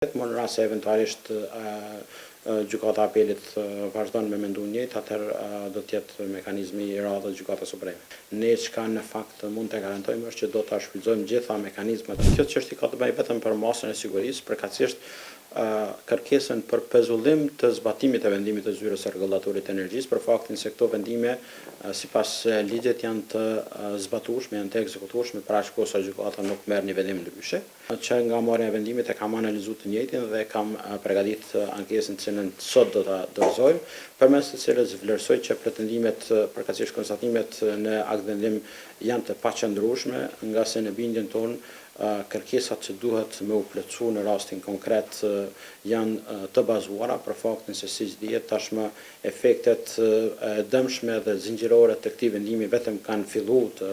Më në rast se eventualisht gjykata e apelit vazhdon me mendu njëjtë, atëherë do të jetë mekanizmi i radhës gjykatës supreme. Ne çka në fakt mund të garantojmë është që do ta shfrytëzojmë gjitha mekanizmat. Kjo çështje ka të bëjë vetëm për masën e sigurisë, përkatësisht kërkesën për pezullim të zbatimit të vendimit të zyrës së rregullatorit të energjisë, për faktin se këto vendime sipas ligjet janë të zbatueshme, janë të ekzekutueshme për aq kohë sa gjykata nuk merr një vendim ndryshe. Që nga marrja e vendimit e kam analizuar të njëjtin dhe kam përgatitur ankesën që sot do ta dorëzojmë, përmes të cilës vlerësoj që pretendimet, përkatësisht konstatimet në akt vendim janë të paqëndrueshme, nga se në bindjen tonë kërkesat që duhet me u plotësu në rastin konkret janë të bazuara për faktin se siç dihet tashmë efektet dëmshme dhe zinxhirore të këtij vendimi vetëm kanë filluar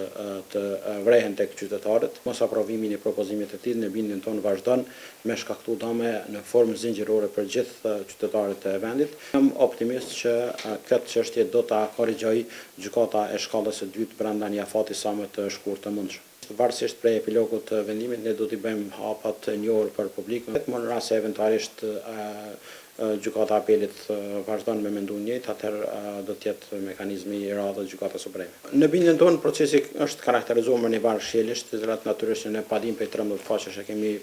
të vrehen tek qytetarët. Mos aprovimin e propozimit të tillë në bindjen tonë vazhdon me shkaktu dëme në formë zinxhirore për gjithë qytetarët e vendit. Jam optimist që këtë çështje do ta korrigjoj gjykata e shkallës së dytë brenda një afati sa më të shkurtë të mundshëm. Varësisht prej epilogut të vendimit, ne do t'i bëjmë hapat një orë për publikun. Më në rast se eventualisht gjykata e apelit vazhdon me mendu njëjtë, atëherë do të jetë mekanizmi i radhës gjykatës supreme. Në bindjen tonë procesi është karakterizuar me një varë shjelësh, të cilat natyrisht ne pa dimë prej 13 faqesh e kemi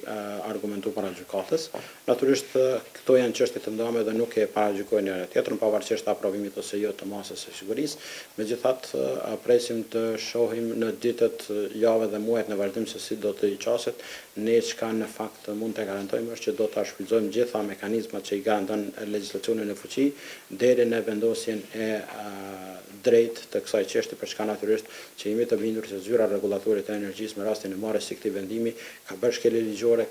argumentuar para gjykatës. Natyrisht këto janë çështje të ndame dhe nuk e paragjykojnë njëra tjetrën pavarësisht aprovimit ose jo të masës së sigurisë. Megjithatë, presim të shohim në ditët, javët dhe muajt në vazhdim se si do të i qaset. Ne çka në fakt mund të garantojmë është që do ta shfrytëzojmë gjitha mekanizmat që i garanton legjislacioni në fuqi deri në vendosjen e drejtë të kësaj çështje, për çka natyrisht që jemi të bindur se zyra rregullatorit të energjisë me rastin e marrjes së këtij vendimi ka bërë shkelje ligjore.